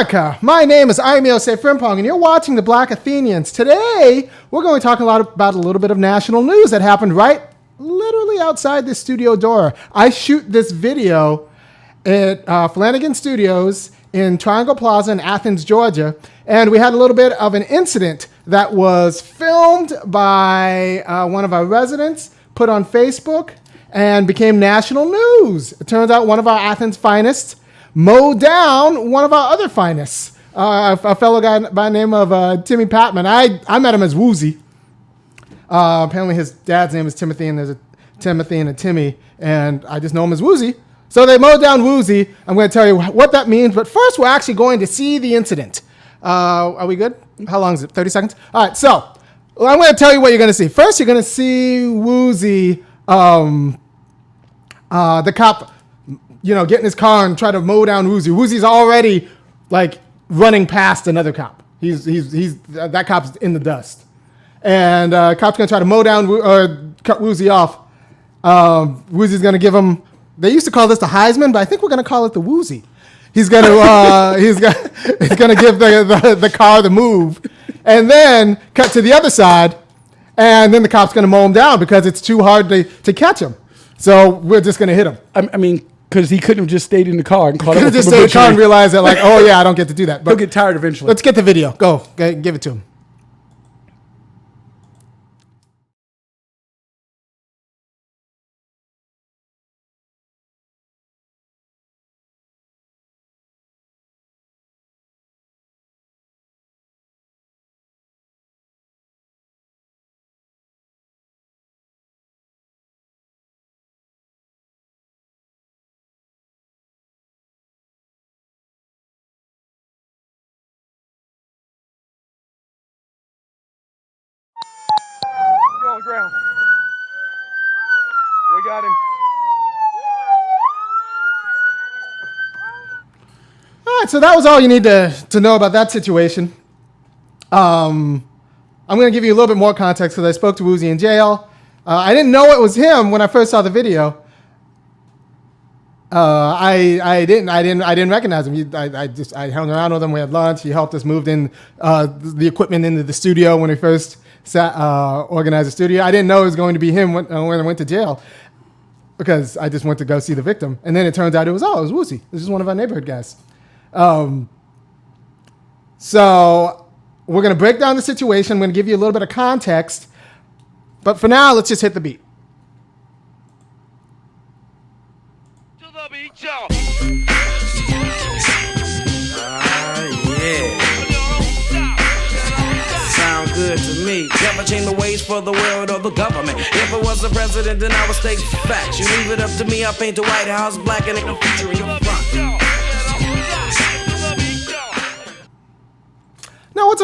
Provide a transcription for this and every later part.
America! My name is Osei-Frimpong, and you're watching the Black Athenians. Today, we're going to talk about a little bit of national news that happened right literally outside the studio door. I shoot this video at Flanagan Studios in Triangle Plaza in Athens, Georgia, and we had a little bit of an incident that was filmed by one of our residents, put on Facebook, and became national news. It turns out one of our Athens finest mowed down one of our other finest, a fellow guy by the name of Timmy Patmon. I met him as Woozy. Apparently his dad's name is Timothy, and there's a Timothy and a Timmy, and I just know him as Woozy. So they mowed down Woozy. I'm going to tell you what that means, but first we're actually going to see the incident. Are we good? How long is it? 30 seconds? All right, so I'm going to tell you what you're going to see. First, you're going to see Woozy, the cop, get in his car and try to mow down Woozy. Woozy's already running past another cop. He's that cop's in the dust, and cop's gonna try to mow down or cut Woozy off. Woozy's gonna give him. They used to call this the Heisman, but I think we're gonna call it the Woozy. He's gonna he's gonna give the car the move, and then cut to the other side, and then the cop's gonna mow him down because it's too hard to catch him. So we're just gonna hit him. I mean. Because he couldn't have just stayed in the car and caught up with just stayed in the car and realized that, oh yeah, I don't get to do that. But he'll get tired eventually. Let's get the video. Go, give it to him. On the ground. We got him. All right, so that was all you need to know about that situation. I'm going to give you a little bit more context because I spoke to Woozy in jail. I didn't know it was him when I first saw the video. I didn't recognize him. I hung around with him. We had lunch. He helped us move in the equipment into the studio when we first organized the studio. I didn't know it was going to be him when I went to jail because I just went to go see the victim. And then it turns out it was Woozy. This is one of our neighborhood guys. So we're going to break down the situation. I'm going to give you a little bit of context. But for now, let's just hit the beat. To the beat, y'all. Yeah. Sound good to me. Never change the ways for the world or the government. If I was the president, then I would state facts. You leave it up to me, I paint the White House black and it can feature in your front. Now, what's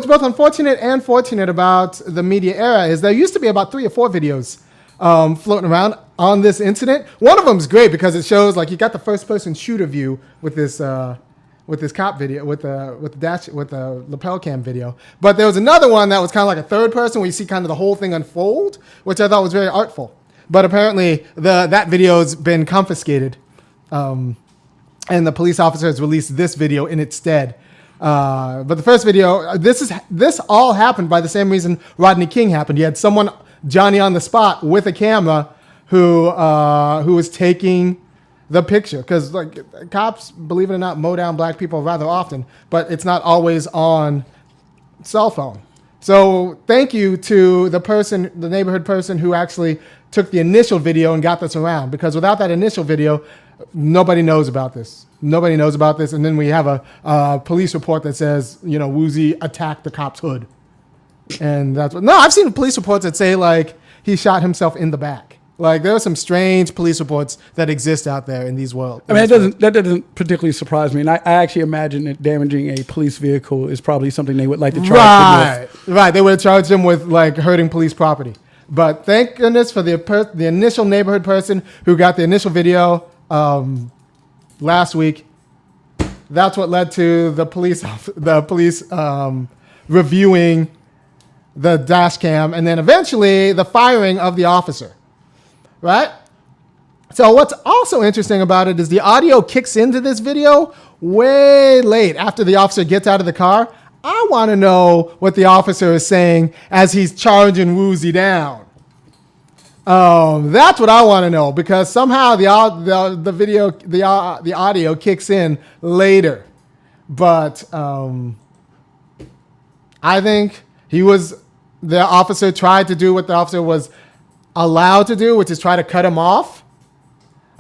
both unfortunate and fortunate about the media era is there used to be about 3 or 4 videos floating around on this incident. One of them is great because it shows you got the first person shooter view with this cop video, with the lapel cam video. But there was another one that was kind of like a third person where you see kind of the whole thing unfold, which I thought was very artful. But apparently that video has been confiscated, and the police officer has released this video in its stead. But the first video, this all happened by the same reason Rodney King happened. You had someone, Johnny on the spot with a camera who was taking the picture, because cops, believe it or not, mow down black people rather often, but it's not always on cell phone. So thank you to the neighborhood person who actually took the initial video and got this around, because without that initial video, nobody knows about this. Nobody knows about this, and then we have a police report that says, Woozy attacked the cop's hood, and that's what. No, I've seen police reports that say he shot himself in the back. There are some strange police reports that exist out there in these worlds. I mean, that doesn't particularly surprise me, and I actually imagine that damaging a police vehicle is probably something they would like to charge him with. Right. They would have charged him with hurting police property. But thank goodness for the initial neighborhood person who got the initial video last week. That's what led to the police reviewing the dash cam, and then eventually the firing of the officer. Right? So what's also interesting about it is the audio kicks into this video way late after the officer gets out of the car. I want to know what the officer is saying as he's charging Woozy down. That's what I want to know, because somehow the audio kicks in later. But I think the officer tried to do what the officer was allowed to do, which is try to cut him off.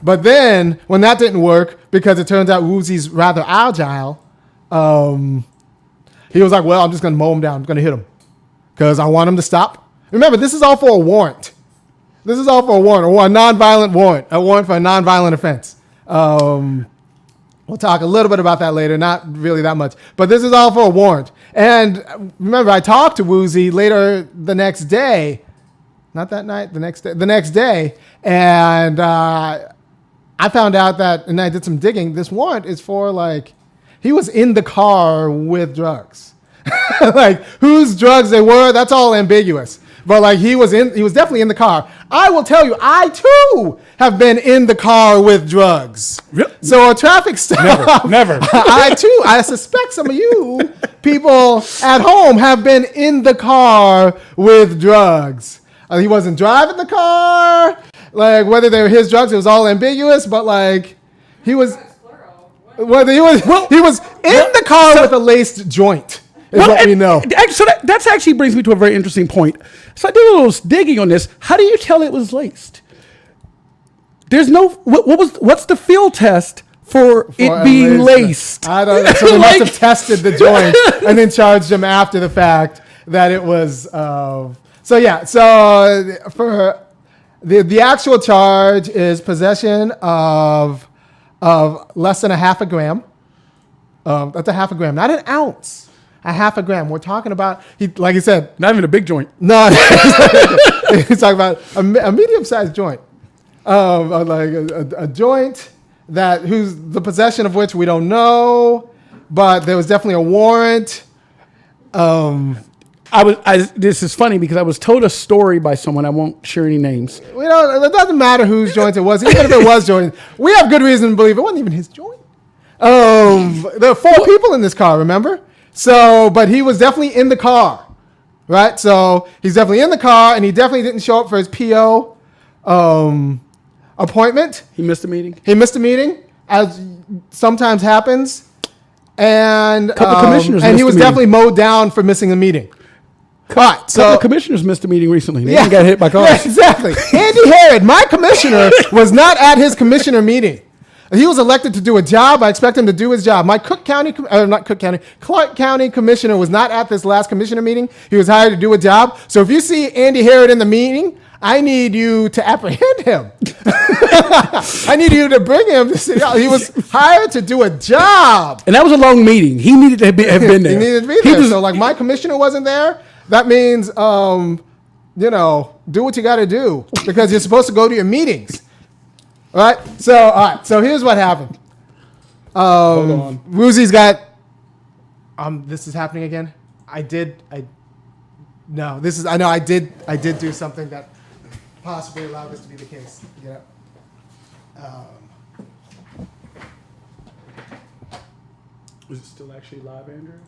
But then when that didn't work, because it turns out Woozy's rather agile, he was like, well, I'm just going to mow him down. I'm going to hit him because I want him to stop. Remember, this is all for a warrant. This is all for a warrant, or a nonviolent warrant, a warrant for a nonviolent offense. We'll talk a little bit about that later, not really that much. But this is all for a warrant. And remember, I talked to Woozy later the next day. Not that night, the next day. And I found out that, and I did some digging, this warrant is for, like, he was in the car with drugs. Like, whose drugs they were, that's all ambiguous. But, like, he was definitely in the car. I will tell you, I too have been in the car with drugs. So a traffic stop. Never. I suspect some of you people at home have been in the car with drugs. He wasn't driving the car. Like, whether they were his drugs, it was all ambiguous. But, like, he was in the car with a laced joint. Is what we know. So that actually brings me to a very interesting point. So I did a little digging on this. How do you tell it was laced? There's no. What's the field test for it being laced? I don't know. So they must have tested the joint and then charged him after the fact that it was. So for the actual charge is possession of less than a half a gram. That's a half a gram, not an ounce. A half a gram. We're talking about, like he said, Not even a big joint. no. He's talking about a medium-sized joint, like a joint whose the possession of which we don't know, but there was definitely a warrant. This is funny because I was told a story by someone. I won't share any names. It doesn't matter whose joint it was, even if it was joint. We have good reason to believe it wasn't even his joint. There were 4 people in this car, remember? So, but he was definitely in the car, right? So he's definitely in the car, and he definitely didn't show up for his PO appointment. He missed a meeting. As sometimes happens, and commissioners and he missed was a meeting. definitely mowed down for missing a meeting. Right, So the commissioners missed a meeting recently. They got hit by cars. Yeah, exactly. Andy Herod, my commissioner, was not at his commissioner meeting. He was elected to do a job. I expect him to do his job. My Clark County commissioner was not at this last commissioner meeting. He was hired to do a job. So if you see Andy Herod in the meeting, I need you to apprehend him. I need you to bring him to see. He was hired to do a job. And that was a long meeting. He needed to have been there. He needed to be there. So, like, my commissioner wasn't there. That means, do what you got to do because you're supposed to go to your meetings. All right. So here's what happened. Hold on. Woozy's got. This is happening again. I did do something that possibly allowed this to be the case. Get up. Is it still actually live, Andrew?